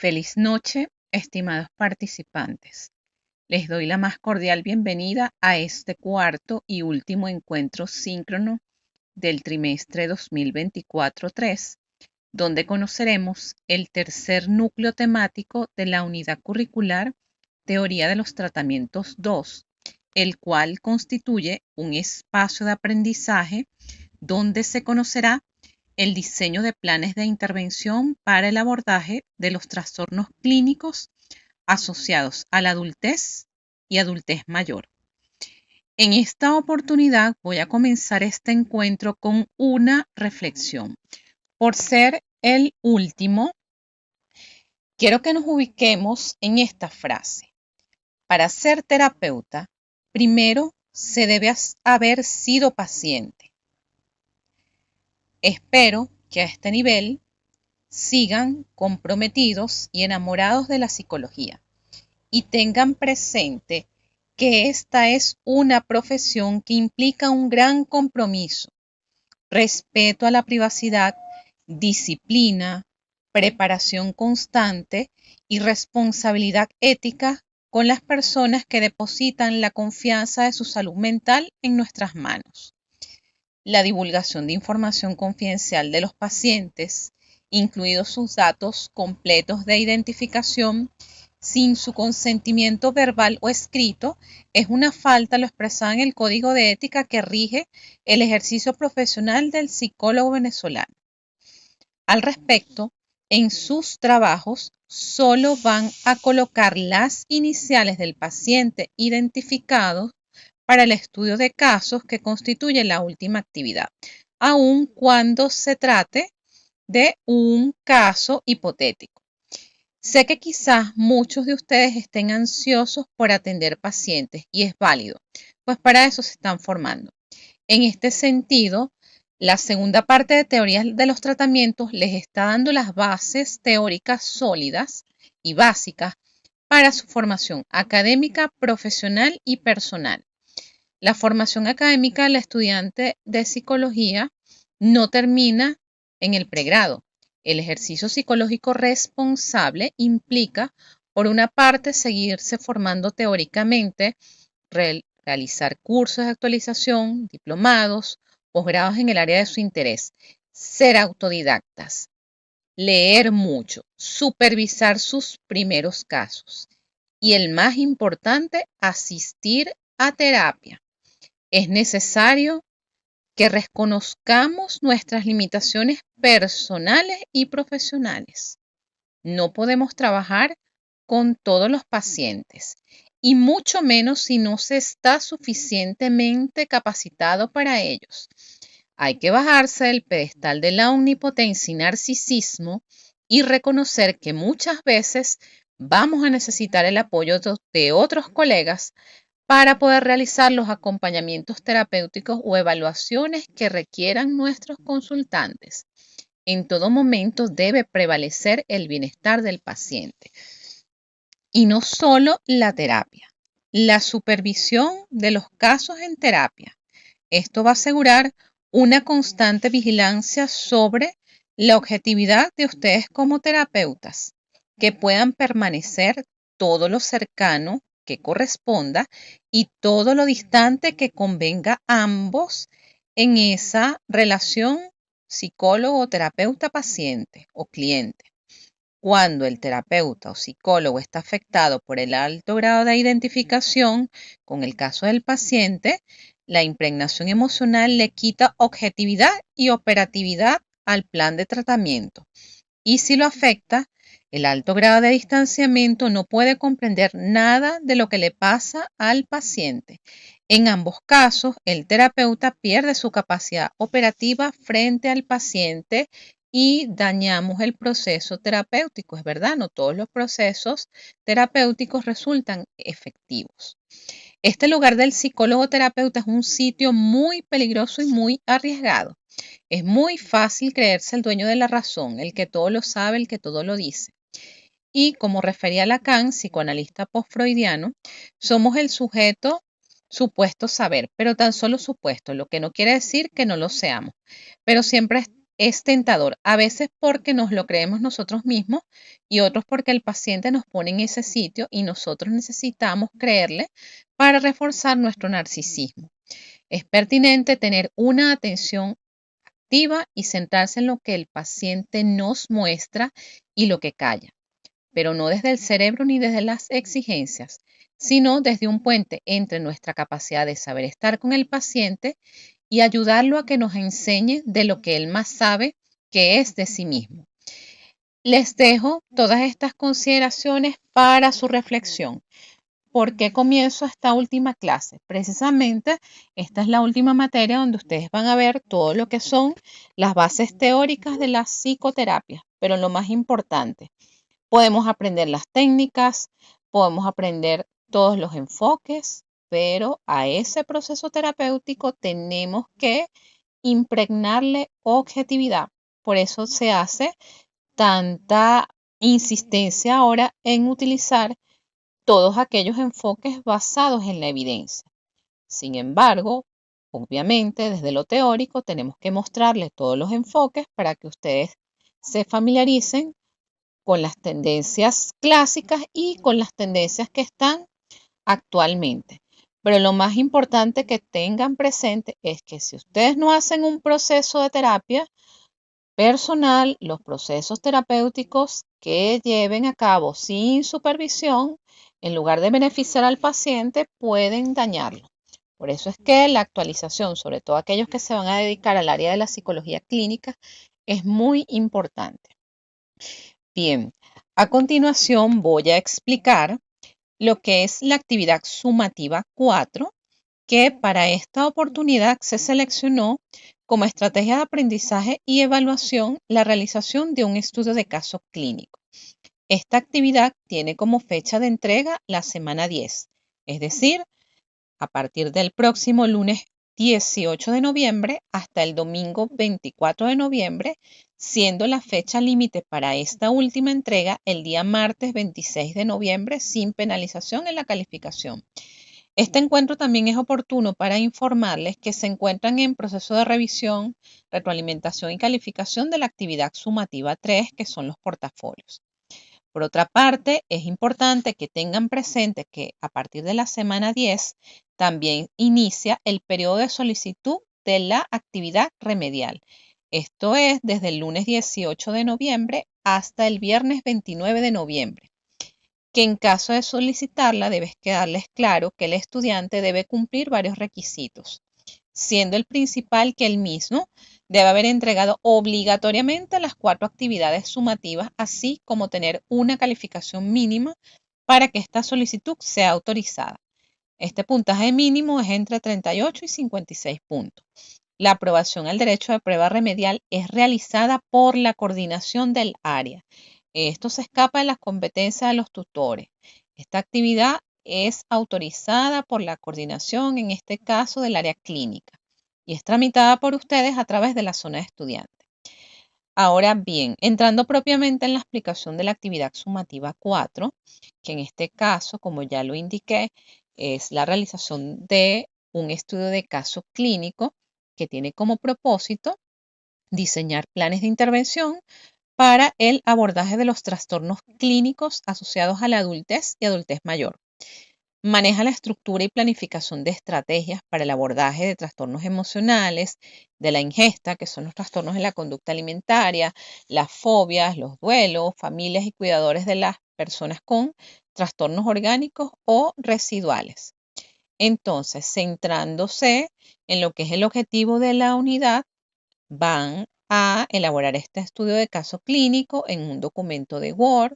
Feliz noche, estimados participantes. Les doy la más cordial bienvenida a este cuarto y último encuentro síncrono del trimestre 2024-3, donde conoceremos el tercer núcleo temático de la unidad curricular Teoría de los Tratamientos 2, el cual constituye un espacio de aprendizaje donde se conocerá el diseño de planes de intervención para el abordaje de los trastornos clínicos asociados a la adultez y adultez mayor. En esta oportunidad voy a comenzar este encuentro con una reflexión. Por ser el último, quiero que nos ubiquemos en esta frase. Para ser terapeuta, primero se debe haber sido paciente. Espero que a este nivel sigan comprometidos y enamorados de la psicología y tengan presente que esta es una profesión que implica un gran compromiso, respeto a la privacidad, disciplina, preparación constante y responsabilidad ética con las personas que depositan la confianza de su salud mental en nuestras manos. La divulgación de información confidencial de los pacientes, incluidos sus datos completos de identificación, sin su consentimiento verbal o escrito, es una falta lo expresado en el Código de Ética que rige el ejercicio profesional del psicólogo venezolano. Al respecto, en sus trabajos solo van a colocar las iniciales del paciente identificado para el estudio de casos que constituye la última actividad, aun cuando se trate de un caso hipotético. Sé que quizás muchos de ustedes estén ansiosos por atender pacientes y es válido, pues para eso se están formando. En este sentido, la segunda parte de teorías de los tratamientos les está dando las bases teóricas sólidas y básicas para su formación académica, profesional y personal. La formación académica del estudiante de psicología no termina en el pregrado. El ejercicio psicológico responsable implica, por una parte, seguirse formando teóricamente, realizar cursos de actualización, diplomados, posgrados en el área de su interés, ser autodidactas, leer mucho, supervisar sus primeros casos y el más importante, asistir a terapia. Es necesario que reconozcamos nuestras limitaciones personales y profesionales. No podemos trabajar con todos los pacientes y mucho menos si no se está suficientemente capacitado para ellos. Hay que bajarse del pedestal de la omnipotencia y narcisismo y reconocer que muchas veces vamos a necesitar el apoyo de otros colegas para poder realizar los acompañamientos terapéuticos o evaluaciones que requieran nuestros consultantes. En todo momento debe prevalecer el bienestar del paciente. Y no solo la terapia, la supervisión de los casos en terapia. Esto va a asegurar una constante vigilancia sobre la objetividad de ustedes como terapeutas, que puedan permanecer todo lo cercano que corresponda y todo lo distante que convenga a ambos en esa relación psicólogo, terapeuta, paciente o cliente. Cuando el terapeuta o psicólogo está afectado por el alto grado de identificación con el caso del paciente, la impregnación emocional le quita objetividad y operatividad al plan de tratamiento. Y si lo afecta, el alto grado de distanciamiento no puede comprender nada de lo que le pasa al paciente. En ambos casos, el terapeuta pierde su capacidad operativa frente al paciente y dañamos el proceso terapéutico. Es verdad, no todos los procesos terapéuticos resultan efectivos. Este lugar del psicólogo terapeuta es un sitio muy peligroso y muy arriesgado. Es muy fácil creerse el dueño de la razón, el que todo lo sabe, el que todo lo dice. Y como refería Lacan, psicoanalista post-freudiano, somos el sujeto supuesto saber, pero tan solo supuesto, lo que no quiere decir que no lo seamos. Pero siempre es tentador, a veces porque nos lo creemos nosotros mismos y otros porque el paciente nos pone en ese sitio y nosotros necesitamos creerle para reforzar nuestro narcisismo. Es pertinente tener una atención activa y centrarse en lo que el paciente nos muestra y lo que calla, pero no desde el cerebro ni desde las exigencias, sino desde un puente entre nuestra capacidad de saber estar con el paciente y ayudarlo a que nos enseñe de lo que él más sabe, que es de sí mismo. Les dejo todas estas consideraciones para su reflexión. ¿Por qué comienzo esta última clase? Precisamente esta es la última materia donde ustedes van a ver todo lo que son las bases teóricas de la psicoterapia, pero lo más importante, podemos aprender las técnicas, podemos aprender todos los enfoques, pero a ese proceso terapéutico tenemos que impregnarle objetividad. Por eso se hace tanta insistencia ahora en utilizar todos aquellos enfoques basados en la evidencia. Sin embargo, obviamente, desde lo teórico tenemos que mostrarles todos los enfoques para que ustedes se familiaricen con las tendencias clásicas y con las tendencias que están actualmente. Pero lo más importante que tengan presente es que si ustedes no hacen un proceso de terapia personal, los procesos terapéuticos que lleven a cabo sin supervisión, en lugar de beneficiar al paciente, pueden dañarlo. Por eso es que la actualización, sobre todo aquellos que se van a dedicar al área de la psicología clínica, es muy importante. Bien, a continuación voy a explicar lo que es la actividad sumativa 4, que para esta oportunidad se seleccionó como estrategia de aprendizaje y evaluación la realización de un estudio de caso clínico. Esta actividad tiene como fecha de entrega la semana 10, es decir, a partir del próximo lunes 18 de noviembre hasta el domingo 24 de noviembre, siendo la fecha límite para esta última entrega el día martes 26 de noviembre sin penalización en la calificación. Este encuentro también es oportuno para informarles que se encuentran en proceso de revisión, retroalimentación y calificación de la actividad sumativa 3, que son los portafolios. Por otra parte, es importante que tengan presente que a partir de la semana 10 también inicia el periodo de solicitud de la actividad remedial. Esto es desde el lunes 18 de noviembre hasta el viernes 29 de noviembre, que en caso de solicitarla debes quedarles claro que el estudiante debe cumplir varios requisitos, siendo el principal que él mismo debe haber entregado obligatoriamente las 4 actividades sumativas, así como tener una calificación mínima para que esta solicitud sea autorizada. Este puntaje mínimo es entre 38 y 56 puntos. La aprobación al derecho de prueba remedial es realizada por la coordinación del área. Esto se escapa de las competencias de los tutores. Esta actividad es autorizada por la coordinación, en este caso del área clínica, y es tramitada por ustedes a través de la zona de estudiantes. Ahora bien, entrando propiamente en la explicación de la actividad sumativa 4, que en este caso, como ya lo indiqué, es la realización de un estudio de caso clínico que tiene como propósito diseñar planes de intervención para el abordaje de los trastornos clínicos asociados a la adultez y adultez mayor. Maneja la estructura y planificación de estrategias para el abordaje de trastornos emocionales, de la ingesta, que son los trastornos de la conducta alimentaria, las fobias, los duelos, familias y cuidadores de las personas con trastornos orgánicos o residuales. Entonces, centrándose en lo que es el objetivo de la unidad, van a elaborar este estudio de caso clínico en un documento de Word.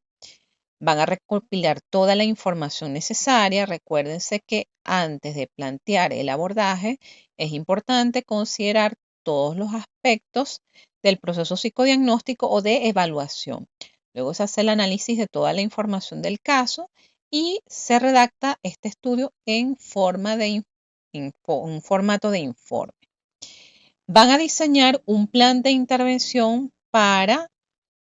Van a recopilar toda la información necesaria. Recuérdense que antes de plantear el abordaje es importante considerar todos los aspectos del proceso psicodiagnóstico o de evaluación. Luego se hace el análisis de toda la información del caso y se redacta este estudio en formato de informe. Van a diseñar un plan de intervención para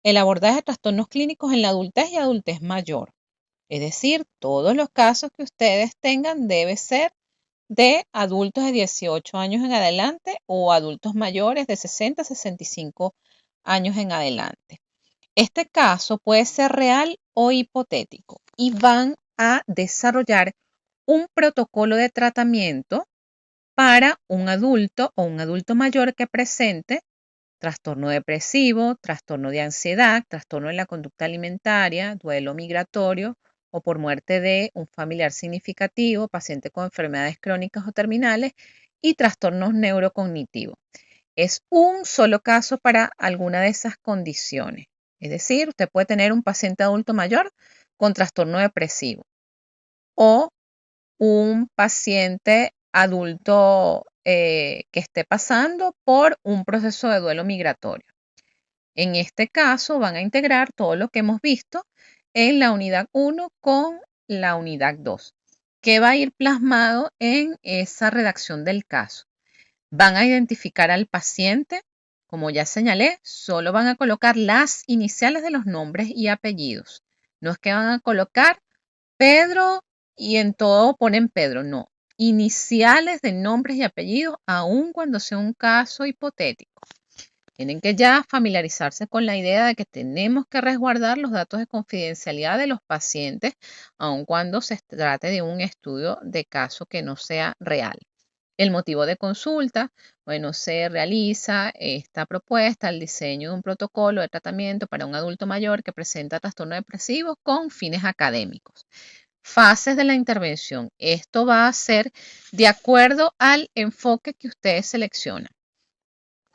el abordaje de trastornos clínicos en la adultez y adultez mayor. Es decir, todos los casos que ustedes tengan debe ser de adultos de 18 años en adelante o adultos mayores de 60 a 65 años en adelante. Este caso puede ser real o hipotético y van a desarrollar un protocolo de tratamiento para un adulto o un adulto mayor que presente trastorno depresivo, trastorno de ansiedad, trastorno de la conducta alimentaria, duelo migratorio o por muerte de un familiar significativo, paciente con enfermedades crónicas o terminales y trastornos neurocognitivos. Es un solo caso para alguna de esas condiciones. Es decir, usted puede tener un paciente adulto mayor con trastorno depresivo o un paciente adulto que esté pasando por un proceso de duelo migratorio. En este caso van a integrar todo lo que hemos visto en la unidad 1 con la unidad 2, que va a ir plasmado en esa redacción del caso. Van a identificar al paciente, como ya señalé, solo van a colocar las iniciales de los nombres y apellidos. No es que van a colocar Pedro y en todo ponen Pedro, no. Iniciales de nombres y apellidos, aun cuando sea un caso hipotético. Tienen que ya familiarizarse con la idea de que tenemos que resguardar los datos de confidencialidad de los pacientes, aun cuando se trate de un estudio de caso que no sea real. El motivo de consulta, bueno, se realiza esta propuesta, el diseño de un protocolo de tratamiento para un adulto mayor que presenta trastorno depresivo con fines académicos. Fases de la intervención. Esto va a ser de acuerdo al enfoque que ustedes seleccionan.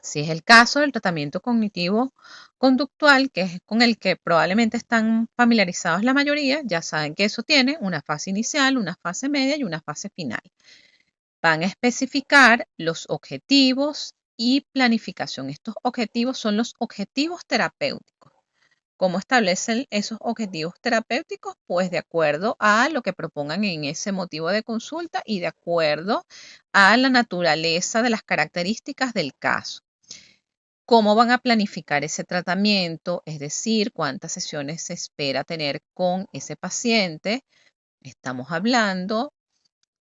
Si es el caso del tratamiento cognitivo conductual, que es con el que probablemente están familiarizados la mayoría, ya saben que eso tiene una fase inicial, una fase media y una fase final. Van a especificar los objetivos y planificación. Estos objetivos son los objetivos terapéuticos. ¿Cómo establecen esos objetivos terapéuticos? Pues de acuerdo a lo que propongan en ese motivo de consulta y de acuerdo a la naturaleza de las características del caso. ¿Cómo van a planificar ese tratamiento? Es decir, cuántas sesiones se espera tener con ese paciente. Estamos hablando,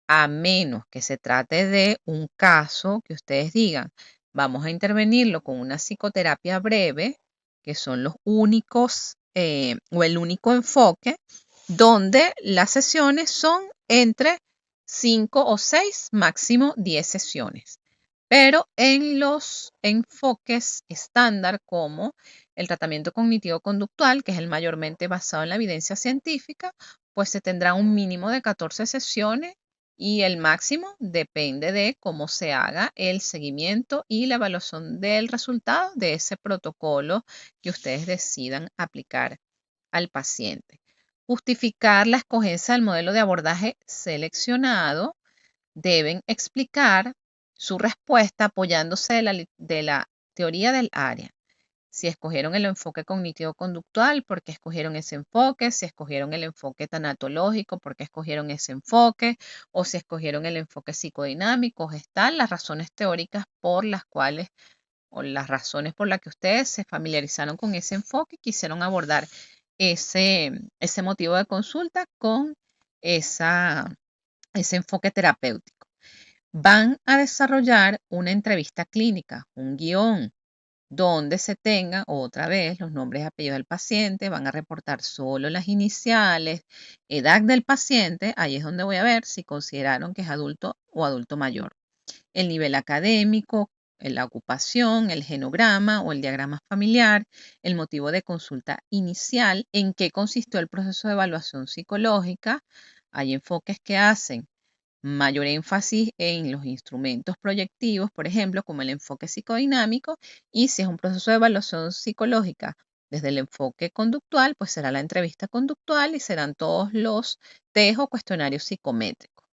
a menos que se trate de un caso que ustedes digan, vamos a intervenirlo con una psicoterapia breve, que son los únicos o el único enfoque, donde las sesiones son entre 5 o 6, máximo 10 sesiones. Pero en los enfoques estándar como el tratamiento cognitivo-conductual, que es el mayormente basado en la evidencia científica, pues se tendrá un mínimo de 14 sesiones y el máximo depende de cómo se haga el seguimiento y la evaluación del resultado de ese protocolo que ustedes decidan aplicar al paciente. Justificar la escogencia del modelo de abordaje seleccionado. Deben explicar su respuesta apoyándose de la teoría del área. Si escogieron el enfoque cognitivo-conductual, ¿por qué escogieron ese enfoque? Si escogieron el enfoque tanatológico, ¿por qué escogieron ese enfoque? O si escogieron el enfoque psicodinámico, están las razones teóricas por las cuales, o las razones por las que ustedes se familiarizaron con ese enfoque y quisieron abordar ese motivo de consulta con ese enfoque terapéutico. Van a desarrollar una entrevista clínica, un guión, donde se tengan otra vez los nombres y apellidos del paciente, van a reportar solo las iniciales, edad del paciente, ahí es donde voy a ver si consideraron que es adulto o adulto mayor, el nivel académico, la ocupación, el genograma o el diagrama familiar, el motivo de consulta inicial, en qué consistió el proceso de evaluación psicológica. Hay enfoques que hacen mayor énfasis en los instrumentos proyectivos, por ejemplo, como el enfoque psicodinámico, y si es un proceso de evaluación psicológica desde el enfoque conductual, pues será la entrevista conductual y serán todos los test o cuestionarios psicométricos.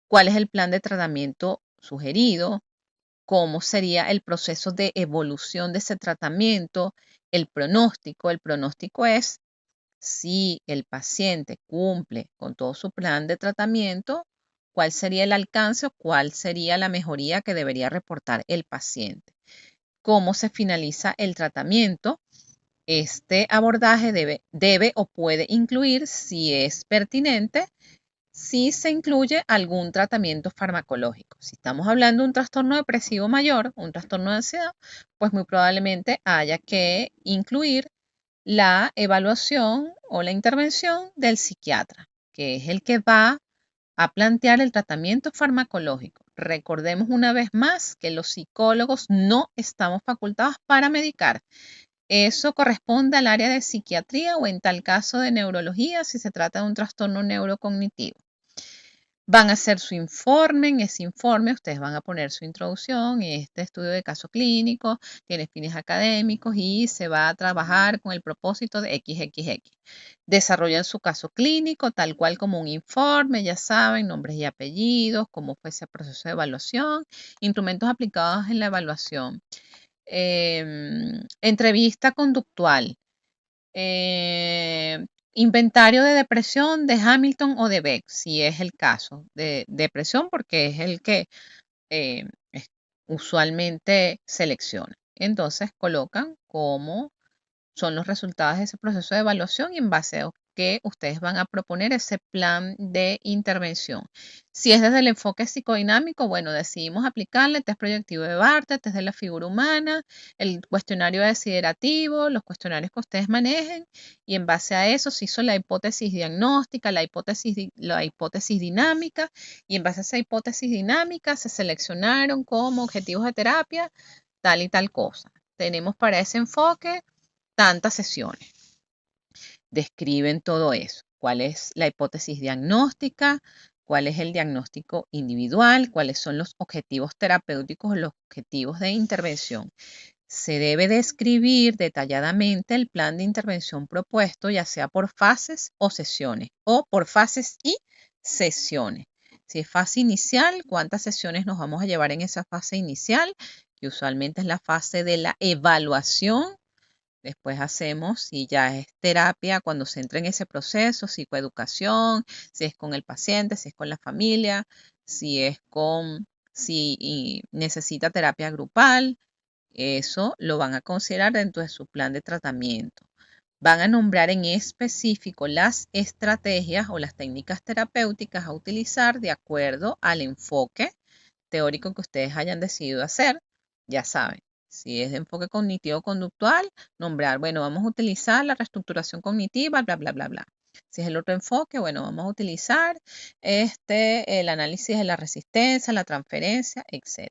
¿Cuál es el plan de tratamiento sugerido? ¿Cómo sería el proceso de evolución de ese tratamiento? El pronóstico. El pronóstico es si el paciente cumple con todo su plan de tratamiento, cuál sería el alcance o cuál sería la mejoría que debería reportar el paciente. ¿Cómo se finaliza el tratamiento? Este abordaje debe o puede incluir, si es pertinente, si se incluye algún tratamiento farmacológico. Si estamos hablando de un trastorno depresivo mayor, un trastorno de ansiedad, pues muy probablemente haya que incluir la evaluación o la intervención del psiquiatra, que es el que va a plantear el tratamiento farmacológico. Recordemos una vez más que los psicólogos no estamos facultados para medicar. Eso corresponde al área de psiquiatría o en tal caso de neurología si se trata de un trastorno neurocognitivo. Van a hacer su informe, en ese informe ustedes van a poner su introducción, este estudio de caso clínico tiene fines académicos y se va a trabajar con el propósito de XXX. Desarrollan su caso clínico tal cual como un informe, ya saben, nombres y apellidos, cómo fue ese proceso de evaluación, instrumentos aplicados en la evaluación, entrevista conductual, inventario de depresión de Hamilton o de Beck, si es el caso de depresión, porque es el que eh, usualmente selecciona. Entonces colocan cómo son los resultados de ese proceso de evaluación y en base a que ustedes van a proponer ese plan de intervención. Si es desde el enfoque psicodinámico, bueno, decidimos aplicarle el test proyectivo de Bartlett, test de la figura humana, el cuestionario desiderativo, los cuestionarios que ustedes manejen y en base a eso se hizo la hipótesis diagnóstica, la hipótesis dinámica y en base a esa hipótesis dinámica se seleccionaron como objetivos de terapia tal y tal cosa. Tenemos para ese enfoque tantas sesiones. Describen todo eso. ¿Cuál es la hipótesis diagnóstica? ¿Cuál es el diagnóstico individual? ¿Cuáles son los objetivos terapéuticos o los objetivos de intervención? Se debe describir detalladamente el plan de intervención propuesto, ya sea por fases o sesiones, o por fases y sesiones. Si es fase inicial, ¿cuántas sesiones nos vamos a llevar en esa fase inicial? Que usualmente es la fase de la evaluación. Después hacemos, si ya es terapia, cuando se entra en ese proceso, psicoeducación, si es con el paciente, si es con la familia, si necesita terapia grupal, eso lo van a considerar dentro de su plan de tratamiento. Van a nombrar en específico las estrategias o las técnicas terapéuticas a utilizar de acuerdo al enfoque teórico que ustedes hayan decidido hacer. Ya saben, si es de enfoque cognitivo-conductual, nombrar, bueno, vamos a utilizar la reestructuración cognitiva, bla, bla, bla, bla. Si es el otro enfoque, bueno, vamos a utilizar el análisis de la resistencia, la transferencia, etc.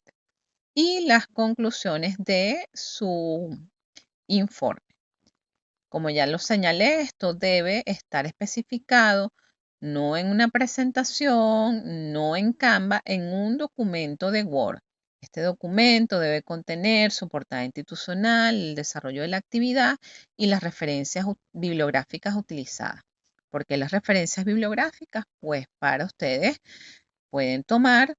Y las conclusiones de su informe. Como ya lo señalé, esto debe estar especificado no en una presentación, no en Canva, en un documento de Word. Este documento debe contener su portada institucional, el desarrollo de la actividad y las referencias bibliográficas utilizadas. ¿Por qué las referencias bibliográficas? Pues para ustedes pueden tomar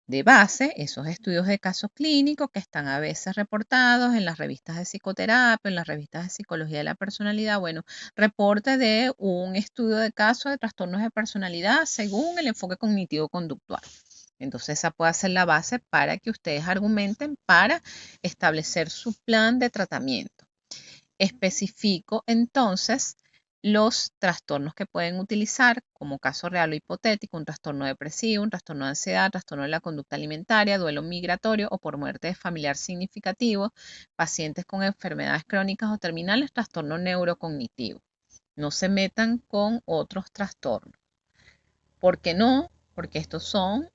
de base esos estudios de casos clínicos que están a veces reportados en las revistas de psicoterapia, en las revistas de psicología de la personalidad. Bueno, reporte de un estudio de caso de trastornos de personalidad según el enfoque cognitivo-conductual. Entonces esa puede ser la base para que ustedes argumenten para establecer su plan de tratamiento. Especifico entonces los trastornos que pueden utilizar como caso real o hipotético, un trastorno depresivo, un trastorno de ansiedad, trastorno de la conducta alimentaria, duelo migratorio o por muerte de familiar significativo, pacientes con enfermedades crónicas o terminales, trastorno neurocognitivo. No se metan con otros trastornos. ¿Por qué no? Porque estos son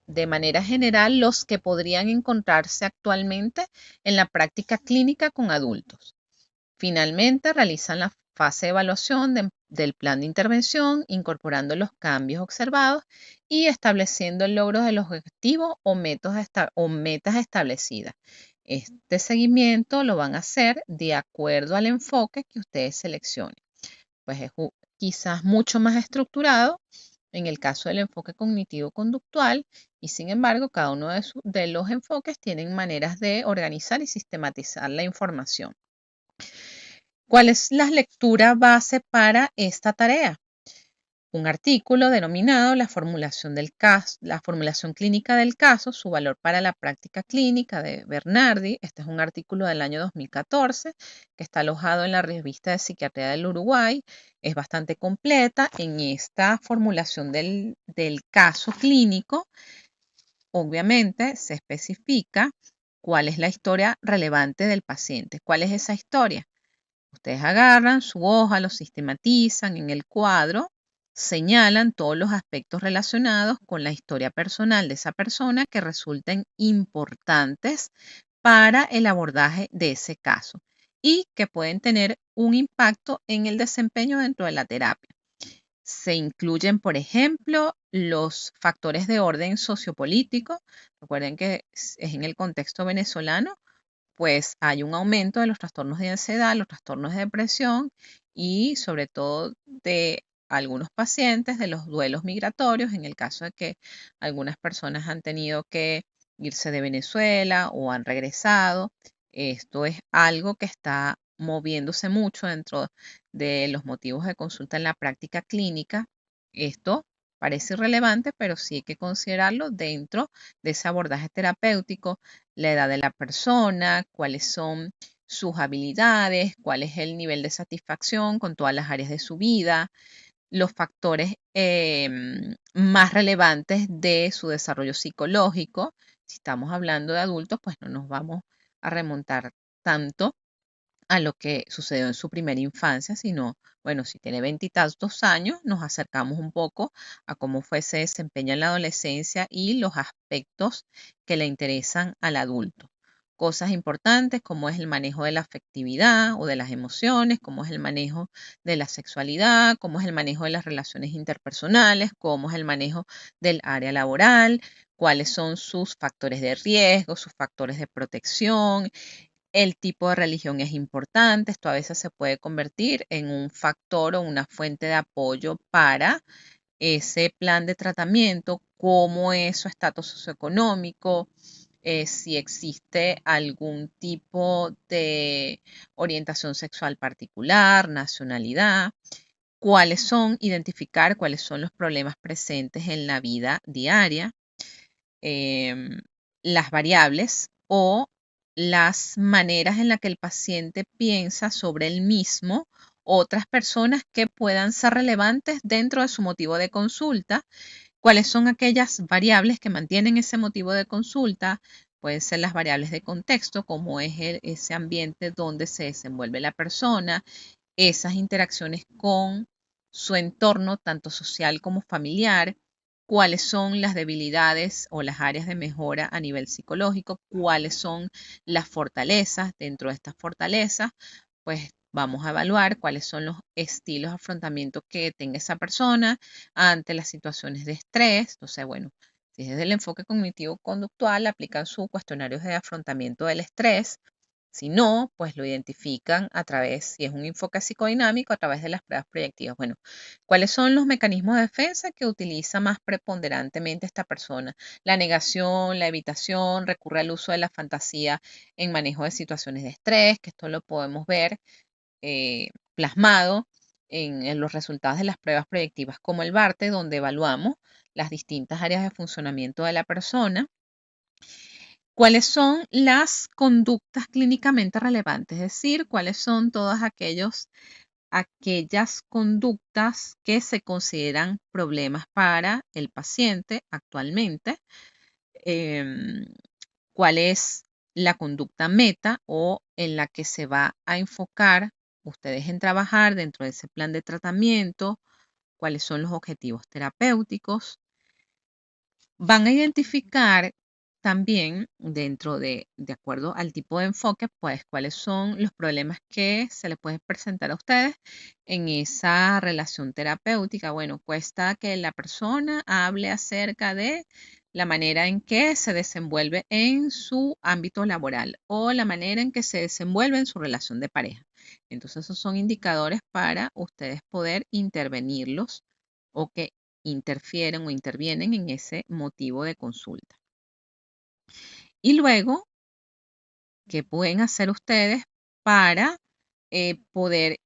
de manera general los que podrían encontrarse actualmente en la práctica clínica con adultos. Finalmente, realizan la fase de evaluación del plan de intervención, incorporando los cambios observados y estableciendo el logro de los objetivos o metas establecidas. Este seguimiento lo van a hacer de acuerdo al enfoque que ustedes seleccionen. Pues es quizás mucho más estructurado en el caso del enfoque cognitivo-conductual y sin embargo cada uno de los enfoques tienen maneras de organizar y sistematizar la información. ¿Cuál es la lectura base para esta tarea? un artículo denominado La formulación del caso, la formulación clínica del caso, su valor para la práctica clínica de Bernardi. Este es un artículo del año 2014 que está alojado en la revista de Psiquiatría del Uruguay. Es bastante completa. En esta formulación del caso clínico, obviamente se especifica cuál es la historia relevante del paciente. ¿Cuál es esa historia? Ustedes agarran su hoja, lo sistematizan en el cuadro, señalan todos los aspectos relacionados con la historia personal de esa persona que resulten importantes para el abordaje de ese caso y que pueden tener un impacto en el desempeño dentro de la terapia. Se incluyen, por ejemplo, los factores de orden sociopolítico. Recuerden que es en el contexto venezolano, pues hay un aumento de los trastornos de ansiedad, los trastornos de depresión y sobre todo de algunos pacientes de los duelos migratorios, en el caso de que algunas personas han tenido que irse de Venezuela o han regresado. Esto es algo que está moviéndose mucho dentro de los motivos de consulta en la práctica clínica. Esto parece irrelevante, pero sí hay que considerarlo dentro de ese abordaje terapéutico, la edad de la persona, cuáles son sus habilidades, cuál es el nivel de satisfacción con todas las áreas de su vida, los factores más relevantes de su desarrollo psicológico. Si estamos hablando de adultos, pues no nos vamos a remontar tanto a lo que sucedió en su primera infancia, sino, bueno, si tiene veintitantos años, nos acercamos un poco a cómo fue ese desempeño en la adolescencia y los aspectos que le interesan al adulto. Cosas importantes como es el manejo de la afectividad o de las emociones, cómo es el manejo de la sexualidad, cómo es el manejo de las relaciones interpersonales, cómo es el manejo del área laboral, cuáles son sus factores de riesgo, sus factores de protección. El tipo de religión es importante, esto a veces se puede convertir en un factor o una fuente de apoyo para ese plan de tratamiento, cómo es su estatus socioeconómico, si existe algún tipo de orientación sexual particular, nacionalidad, identificar cuáles son los problemas presentes en la vida diaria, em, las variables o las maneras en las que el paciente piensa sobre él mismo, otras personas que puedan ser relevantes dentro de su motivo de consulta, cuáles son aquellas variables que mantienen ese motivo de consulta, pueden ser las variables de contexto, como es ese ambiente donde se desenvuelve la persona, esas interacciones con su entorno, tanto social como familiar, cuáles son las debilidades o las áreas de mejora a nivel psicológico, cuáles son las fortalezas. Dentro de estas fortalezas, pues vamos a evaluar cuáles son los estilos de afrontamiento que tenga esa persona ante las situaciones de estrés. Entonces, bueno, si es desde el enfoque cognitivo-conductual, aplican sus cuestionarios de afrontamiento del estrés. Si no, pues lo identifican a través, si es un enfoque psicodinámico, a través de las pruebas proyectivas. Bueno, ¿cuáles son los mecanismos de defensa que utiliza más preponderantemente esta persona? La negación, la evitación, recurre al uso de la fantasía en manejo de situaciones de estrés, que esto lo podemos ver plasmado en los resultados de las pruebas proyectivas como el BARTE, donde evaluamos las distintas áreas de funcionamiento de la persona. ¿Cuáles son las conductas clínicamente relevantes? Es decir, cuáles son todas aquellas conductas que se consideran problemas para el paciente actualmente. ¿Cuál es la conducta meta o en la que se va a enfocar ustedes en trabajar dentro de ese plan de tratamiento? ¿Cuáles son los objetivos terapéuticos? Van a identificar también dentro de acuerdo al tipo de enfoque, pues cuáles son los problemas que se les pueden presentar a ustedes en esa relación terapéutica. Bueno, cuesta que la persona hable acerca de la manera en que se desenvuelve en su ámbito laboral o la manera en que se desenvuelve en su relación de pareja. Entonces, esos son indicadores para ustedes poder intervenirlos o que interfieren o intervienen en ese motivo de consulta. Y luego, ¿qué pueden hacer ustedes para poder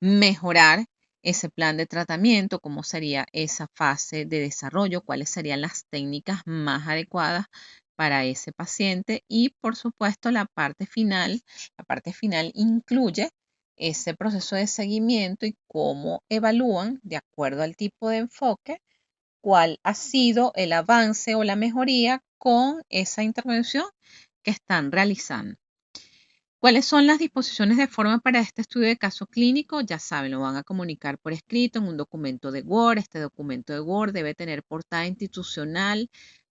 mejorar ese plan de tratamiento, cómo sería esa fase de desarrollo, cuáles serían las técnicas más adecuadas para ese paciente y por supuesto la parte final incluye ese proceso de seguimiento y cómo evalúan de acuerdo al tipo de enfoque cuál ha sido el avance o la mejoría con esa intervención que están realizando. ¿Cuáles son las disposiciones de forma para este estudio de caso clínico? Ya saben, lo van a comunicar por escrito en un documento de Word. Este documento de Word debe tener portada institucional.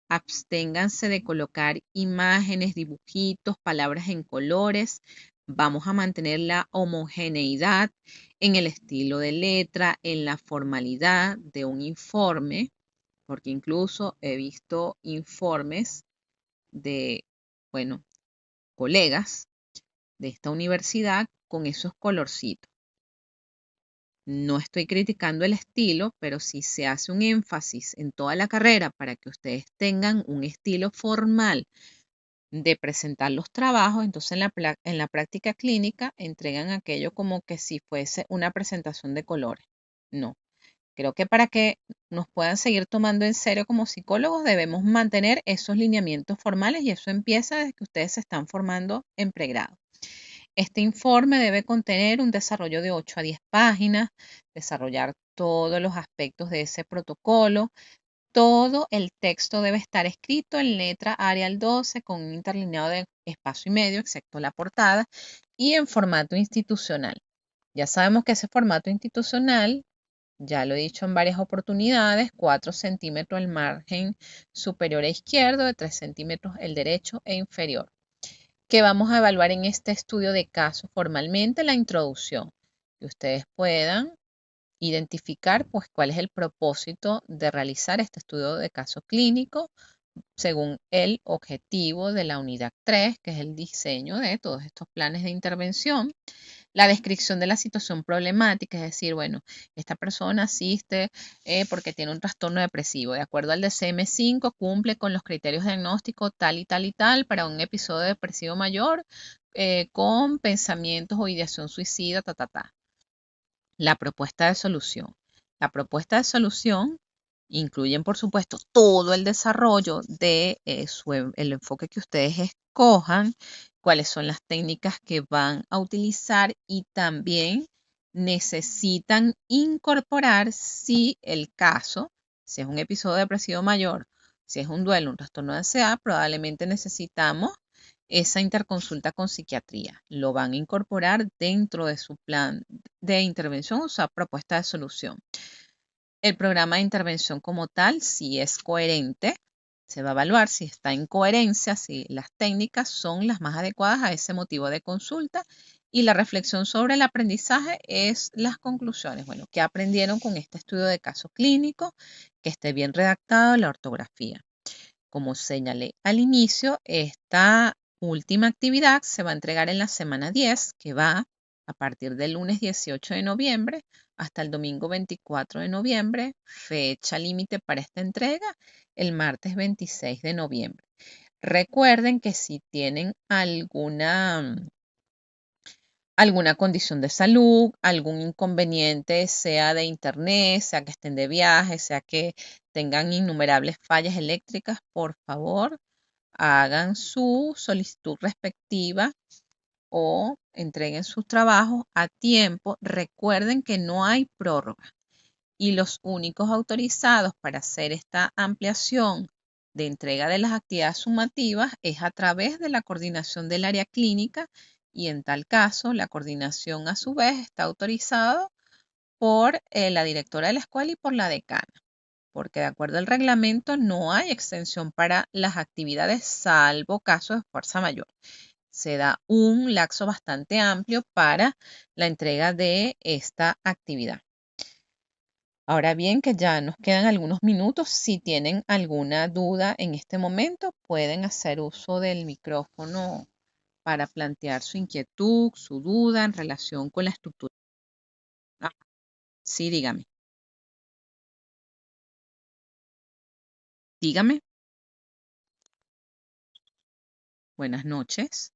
Absténganse de colocar imágenes, dibujitos, palabras en colores. Vamos a mantener la homogeneidad en el estilo de letra, en la formalidad de un informe, porque incluso he visto informes de, bueno, colegas de esta universidad con esos colorcitos. No estoy criticando el estilo, pero si se hace un énfasis en toda la carrera para que ustedes tengan un estilo formal de presentar los trabajos, entonces en la práctica clínica entregan aquello como que si fuese una presentación de colores. No, creo que para que nos puedan seguir tomando en serio como psicólogos debemos mantener esos lineamientos formales y eso empieza desde que ustedes se están formando en pregrado. Este informe debe contener un desarrollo de 8 a 10 páginas, desarrollar todos los aspectos de ese protocolo. Todo el texto debe estar escrito en letra Arial 12 con un interlineado de espacio y medio, excepto la portada, y en formato institucional. Ya sabemos que ese formato institucional, ya lo he dicho en varias oportunidades, 4 centímetros el margen superior e izquierdo, de 3 centímetros el derecho e inferior. ¿Qué vamos a evaluar en este estudio de caso? Formalmente la introducción, que ustedes puedan identificar pues cuál es el propósito de realizar este estudio de caso clínico según el objetivo de la unidad 3, que es el diseño de todos estos planes de intervención. La descripción de la situación problemática, es decir, bueno, esta persona asiste porque tiene un trastorno depresivo. De acuerdo al DSM-5, cumple con los criterios diagnósticos tal y tal y tal para un episodio depresivo mayor con pensamientos o ideación suicida, ta, ta, ta. La propuesta de solución. La propuesta de solución incluyen, por supuesto, todo el desarrollo de el enfoque que ustedes escojan, cuáles son las técnicas que van a utilizar y también necesitan incorporar si el caso, si es un episodio depresivo mayor, si es un duelo, un trastorno de ansiedad, probablemente necesitamos esa interconsulta con psiquiatría. Lo van a incorporar dentro de su plan de intervención o sea propuesta de solución. El programa de intervención como tal, si es coherente, se va a evaluar si está en coherencia, si las técnicas son las más adecuadas a ese motivo de consulta y la reflexión sobre el aprendizaje es las conclusiones. Bueno, ¿qué aprendieron con este estudio de caso clínico? Que esté bien redactado la ortografía. Como señalé al inicio, esta última actividad se va a entregar en la semana 10, que va a partir del lunes 18 de noviembre hasta el domingo 24 de noviembre, fecha límite para esta entrega, el martes 26 de noviembre. Recuerden que si tienen alguna condición de salud, algún inconveniente, sea de internet, sea que estén de viaje, sea que tengan innumerables fallas eléctricas, por favor, hagan su solicitud respectiva o entreguen sus trabajos a tiempo. Recuerden que no hay prórroga y los únicos autorizados para hacer esta ampliación de entrega de las actividades sumativas es a través de la coordinación del área clínica y en tal caso la coordinación a su vez está autorizada por la directora de la escuela y por la decana, porque de acuerdo al reglamento no hay extensión para las actividades salvo caso de fuerza mayor. Se da un lapso bastante amplio para la entrega de esta actividad. Ahora bien, que ya nos quedan algunos minutos, si tienen alguna duda en este momento, pueden hacer uso del micrófono para plantear su inquietud, su duda en relación con la estructura. Ah, sí, dígame. Dígame. Buenas noches.